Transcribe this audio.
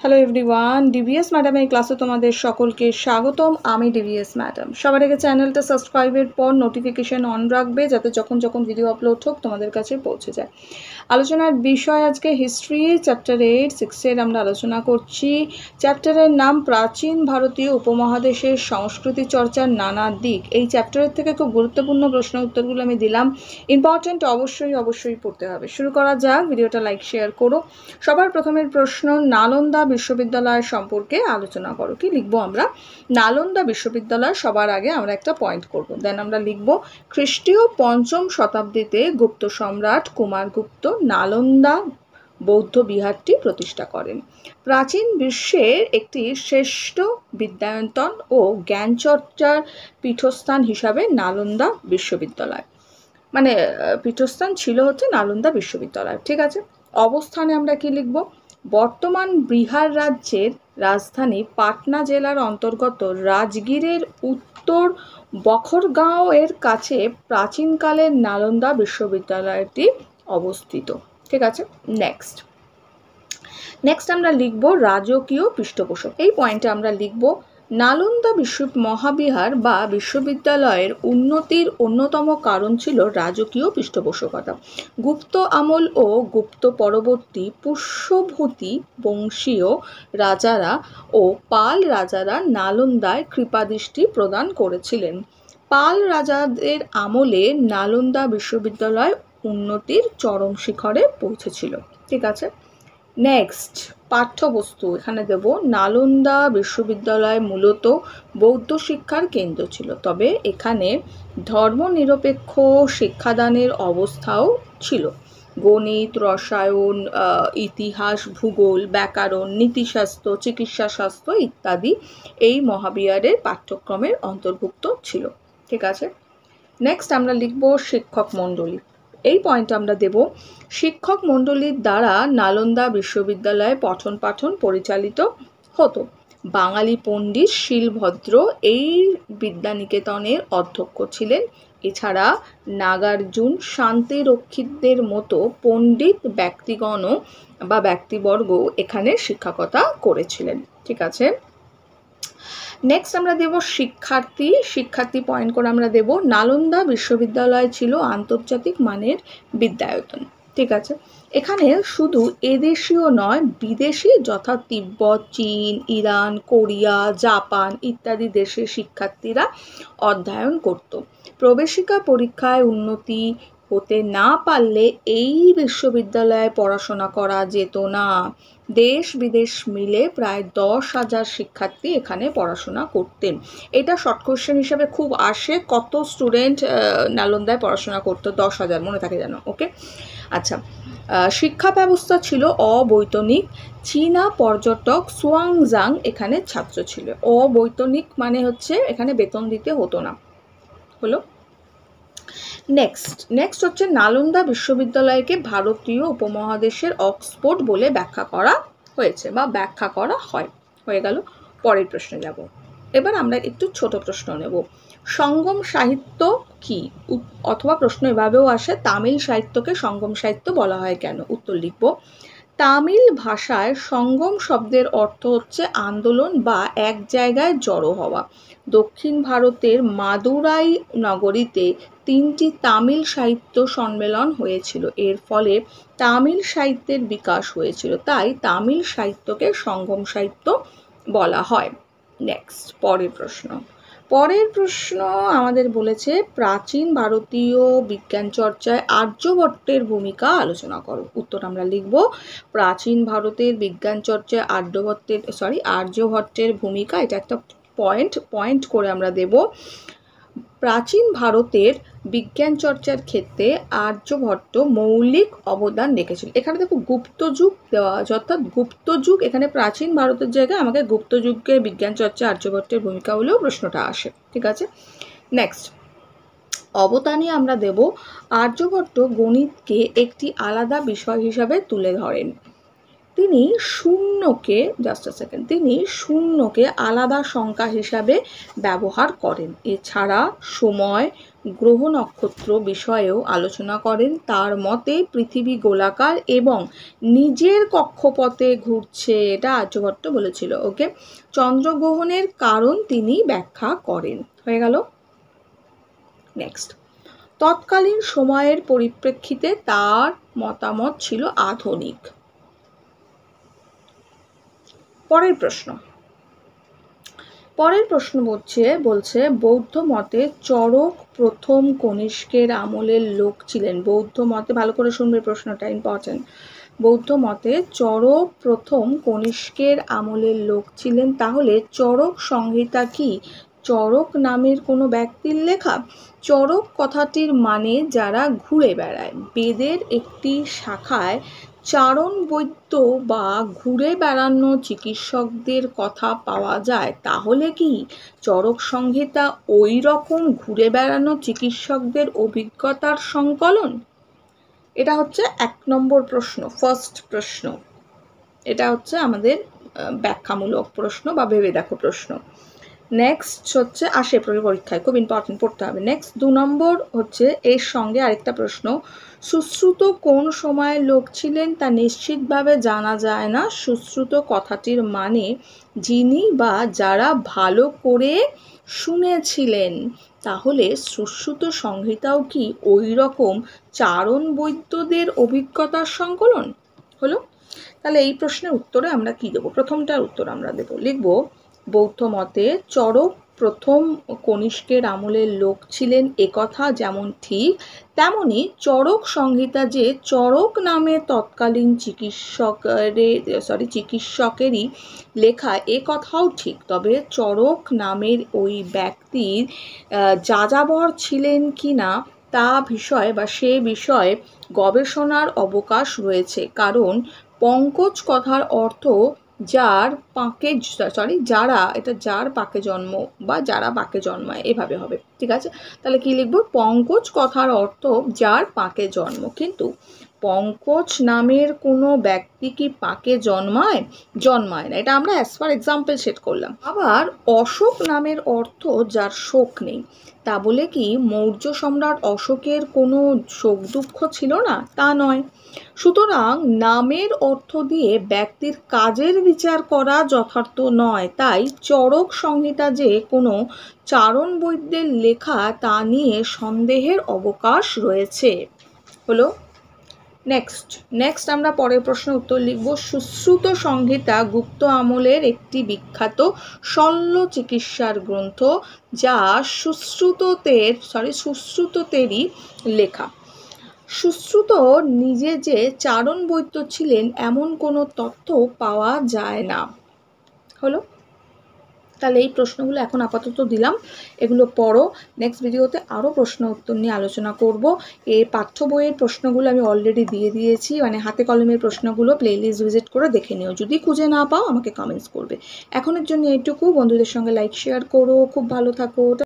Hello everyone, DVS ম্যাডামের ক্লাসে তোমাদের সকলকে স্বাগতম। আমি ডিভিএস ম্যাডাম। সবার আগে চ্যানেলটা সাবস্ক্রাইবের পর নোটিফিকেশন অন রাখবে, যাতে যখন ভিডিও আপলোড হোক তোমাদের কাছে পৌঁছে যায়। আলোচনার বিষয় আজকে হিস্ট্রি চ্যাপ্টার 8 6-এর আমরা আলোচনা করছি। চ্যাপ্টারের নাম প্রাচীন ভারতীয় উপমহাদেশের সংস্কৃতি চর্চার নানা দিক। এই চ্যাপ্টারের থেকে খুব গুরুত্বপূর্ণ প্রশ্ন উত্তরগুলো আমি দিলাম, ইম্পর্টেন্ট, অবশ্যই পড়তে হবে। শুরু করা যাক, ভিডিওটা লাইক শেয়ার করো। সবার প্রথমের প্রশ্ন, নালন্দা বিশ্ববিদ্যালয় সম্পর্কে আলোচনা করো। কি লিখবো আমরা? নালন্দা বিশ্ববিদ্যালয়। সবার আগে আমরা একটা পয়েন্ট করব, দেন আমরা লিখব খ্রিস্টীয় 5ম শতাব্দীতে গুপ্ত সম্রাট কুমারগুপ্ত নালন্দা বৌদ্ধ বিহারটি প্রতিষ্ঠা করেন। প্রাচীন বিশ্বের একটি শ্রেষ্ঠ বিদ্যায়তন ও জ্ঞানচর্চার পীঠস্থান হিসাবে নালন্দা বিশ্ববিদ্যালয়, মানে পীঠস্থান ছিল হচ্ছে নালন্দা বিশ্ববিদ্যালয়। ঠিক আছে, অবস্থানে আমরা কি লিখব? বর্তমান বিহার রাজ্যের রাজধানী পাটনা জেলার অন্তর্গত রাজগীরের উত্তর বখরগাঁও এর কাছে প্রাচীনকালের নালন্দা বিশ্ববিদ্যালয়টি অবস্থিত। ঠিক আছে, নেক্সট আমরা লিখব রাজকীয় পৃষ্ঠপোষক। এই পয়েন্টে আমরা লিখব নালন্দা মহাবিহার বা বিশ্ববিদ্যালয়ের উন্নতির অন্যতম কারণ ছিল রাজকীয় পৃষ্ঠপোষকতা। গুপ্ত আমল ও গুপ্ত পরবর্তী পুষ্যভূতি বংশীয় রাজারা ও পাল রাজারা নালন্দায় কৃপাদৃষ্টি প্রদান করেছিলেন। পাল রাজাদের আমলে নালন্দা বিশ্ববিদ্যালয় উন্নতির চরম শিখরে পৌঁছেছিল। ঠিক আছে, নেক্সট পাঠ্যবস্তু এখানে দেব নালন্দা বিশ্ববিদ্যালয় মূলত বৌদ্ধ শিক্ষার কেন্দ্র ছিল, তবে এখানে ধর্মনিরপেক্ষ শিক্ষাদানের অবস্থাও ছিল। গণিত, রসায়ন, ইতিহাস, ভূগোল, ব্যাকরণ, নীতিশাস্ত্র, চিকিৎসাশাস্ত্র ইত্যাদি এই মহাবিহারের পাঠ্যক্রমের অন্তর্ভুক্ত ছিল। ঠিক আছে, নেক্সট আমরা লিখব শিক্ষক মণ্ডলী। এই পয়েন্ট আমরা দেব শিক্ষক মণ্ডলীর দ্বারা নালন্দা বিশ্ববিদ্যালয়ে পঠন পাঠন পরিচালিত হতো। বাঙালি পণ্ডিত শীলভদ্র এই বিদ্যানিকেতনের অধ্যক্ষ ছিলেন। এছাড়া নাগার্জুন, শান্তিরক্ষিতদের মতো পণ্ডিত ব্যক্তিগণ বা ব্যক্তিবর্গ এখানে শিক্ষকতা করেছিলেন। ঠিক আছে, নেক্সট আমরা দেব শিক্ষার্থী পয়েন্ট করে আমরা দেব নালন্দা বিশ্ববিদ্যালয় ছিল আন্তর্জাতিক মানের বিদ্যায়তন। ঠিক আছে, এখানে শুধু এদেশীয় নয়, বিদেশি যথা তিব্বত, চীন, ইরান, কোরিয়া, জাপান ইত্যাদি দেশের শিক্ষার্থীরা অধ্যয়ন করত। প্রবেশিকা পরীক্ষায় উন্নতি হতে না পারলে এই বিশ্ববিদ্যালয়ে পড়াশোনা করা যেত না। দেশ বিদেশ মিলে প্রায় 10,000 শিক্ষার্থী এখানে পড়াশোনা করতেন। এটা শর্ট কোশ্চেন হিসাবে খুব আসে, কত স্টুডেন্ট নালন্দায় পড়াশোনা করতো? 10,000, মনে থাকে যেন। ওকে, আচ্ছা, শিক্ষা ব্যবস্থা ছিল অবৈতনিক। চীনা পর্যটক সুয়াংজাং এখানে ছাত্র ছিল। অবৈতনিক মানে হচ্ছে এখানে বেতন দিতে হতো না। হলো, নেক্সট হচ্ছে নালন্দা বিশ্ববিদ্যালয়কে ভারতীয় উপমহাদেশের অক্সফোর্ড বলে ব্যাখ্যা করা হয়েছে বা ব্যাখ্যা করা হয়। হয়ে গেল, পরের প্রশ্নে যাব। এবার আমরা একটু ছোট প্রশ্ন নেব। সঙ্গম সাহিত্য কি? অথবা প্রশ্ন এভাবেও আসে, তামিল সাহিত্যকে সঙ্গম সাহিত্য বলা হয় কেন? উত্তর লিখব, তামিল ভাষায় সঙ্গম শব্দের অর্থ হচ্ছে আন্দোলন বা এক জায়গায় জড়ো হওয়া। দক্ষিণ ভারতের মাদুরাই নগরীতে 3টি তামিল সাহিত্য সম্মেলন হয়েছিল। এর ফলে তামিল সাহিত্যের বিকাশ হয়েছিল, তাই তামিল সাহিত্যকে সঙ্গম সাহিত্য বলা হয়। নেক্সট পরের প্রশ্ন আমাদের বলেছে প্রাচীন ভারতীয় বিজ্ঞান চর্চায় আর্যভট্টের ভূমিকা আলোচনা করো। উত্তর আমরা লিখব, প্রাচীন ভারতের বিজ্ঞান চর্চায় আর্যভট্টের ভূমিকা। এটা একটা পয়েন্ট করে আমরা দেব। প্রাচীন ভারতের বিজ্ঞান চর্চার ক্ষেত্রে আর্যভট্ট মৌলিক অবদান রেখেছিল। এখানে দেখো গুপ্ত যুগ দেওয়া আছে, অর্থাৎ গুপ্ত যুগ এখানে প্রাচীন ভারতের জায়গায় আমাকে গুপ্ত যুগে বিজ্ঞান চর্চা আর্যভট্টের ভূমিকা হলেও প্রশ্নটা আসে। ঠিক আছে, নেক্সট অবদানে আমরা দেব আর্যভট্ট গণিতকে একটি আলাদা বিষয় হিসাবে তুলে ধরেন। তিনি শূন্যকে তিনি শূন্যকে আলাদা সংখ্যা হিসাবে ব্যবহার করেন। এছাড়া সময়, গ্রহ নক্ষত্র বিষয়েও আলোচনা করেন। তার মতে পৃথিবী গোলাকার এবং নিজের কক্ষপথে ঘুরছে, এটা আর্যভট্ট বলেছিল। ওকে, চন্দ্রগ্রহণের কারণ তিনি ব্যাখ্যা করেন। হয়ে গেল। নেক্সট, তৎকালীন সময়ের পরিপ্রেক্ষিতে তার মতামত ছিল আধুনিক। পরের প্রশ্ন বলছে বৌদ্ধ মতে চরক প্রথম কনিষ্কের আমলের লোক ছিলেন। বৌদ্ধ মতে, ভালো করে শুনবে, প্রশ্নটা ইম্পর্টেন্ট। বৌদ্ধ মতে চরক প্রথম কনিষ্কের আমলের লোক ছিলেন। তাহলে চরক সংহিতা কি চরক নামের কোনো ব্যক্তির লেখা? চরক কথাটির মানে যারা ঘুরে বেড়ায়। বেদের একটি শাখায় চারণ বৈদ্য বা ঘুরে বেড়ানো চিকিৎসকদের কথা পাওয়া যায়। তাহলে কি চরক সংহিতা ওই রকম ঘুরে বেড়ানো চিকিৎসকদের অভিজ্ঞতার সংকলন? এটা হচ্ছে 1 নম্বর প্রশ্ন, ফার্স্ট প্রশ্ন। এটা হচ্ছে আমাদের ব্যাখ্যামূলক প্রশ্ন বা ভেবে দেখো প্রশ্ন। নেক্সট হচ্ছে আসে পরীক্ষায়, খুব ইম্পর্টেন্ট, পড়তে হবে। নেক্সট 2 নম্বর হচ্ছে এর সঙ্গে আরেকটা প্রশ্ন, সুশ্রুত কোন সময়ের লোক ছিলেন তা নিশ্চিতভাবে জানা যায় না। সুশ্রুত কথাটির মানে যিনি বা যারা ভালো করে শুনেছিলেন। তাহলে সুশ্রুত সংহিতাও কি ওই রকম চারণ বৈদ্যদের অভিজ্ঞতার সংকলন? হলো। তাহলে এই প্রশ্নের উত্তরে আমরা কি দেবো? প্রথমটার উত্তর আমরা দেবো, লিখব বৌদ্ধ মতে চরক প্রথম কনিষ্কের আমলের লোক ছিলেন একথা যেমন ঠিক, তেমনি চরক সংহিতা যে চরক নামে তৎকালীন চিকিৎসকেরই লেখা এ কথাও ঠিক। তবে চরক নামের ওই ব্যক্তির যাযাবর ছিলেন কি না তা বিষয়ে বা সে বিষয়ে গবেষণার অবকাশ রয়েছে। কারণ পঙ্কজ কথার অর্থ যার পাকে জন্ম বা যারা পাকে জন্মায়, এভাবে হবে। ঠিক আছে, তাহলে কি লিখব? পঙ্কজ কথার অর্থ যার পাকে জন্ম। কিন্তু পঙ্কজ নামের কোনো ব্যক্তি কি পাকে জন্মায় না, এটা আমরা অ্যাজ ফর এক্সাম্পল সেট করলাম। আবার অশোক নামের অর্থ যার শোক নেই। তা বলে কি মৌর্য সম্রাট অশোকের কোনো শোক দুঃখ ছিল না? তা নয়। সুতরাং নামের অর্থ দিয়ে ব্যক্তির কাজের বিচার করা যথার্থ নয়। তাই চরক সংহিতা যে কোনো চারণ বৈদ্যের লেখা তা নিয়ে সন্দেহের অবকাশ রয়েছে। হলো। নেক্সট আমরা পরের প্রশ্ন উত্তর লিখব। সুশ্রুত সংহিতা গুপ্ত আমলের একটি বিখ্যাত শল্য চিকিৎসার গ্রন্থ, যা সুশ্রুতদেরই লেখা। সুশ্রুত নিজে যে চারণ বৈদ্য ছিলেন এমন কোনো তথ্য পাওয়া যায় না। হলো। তাহলে এই প্রশ্নগুলো এখন আপাতত দিলাম, এগুলো পড়ো। নেক্সট ভিডিওতে আরও প্রশ্ন উত্তর নিয়ে আলোচনা করব। এই পাঠ্য বইয়ের প্রশ্নগুলো আমি অলরেডি দিয়ে দিয়েছি, মানে হাতে কলমের প্রশ্নগুলো প্লেলিস্ট ভিজিট করে দেখে নিও। যদি খুঁজে না পাও আমাকে কমেন্টস করবে। এখনের জন্য এইটুকু। বন্ধুদের সঙ্গে লাইক শেয়ার করো। খুব ভালো থাকো।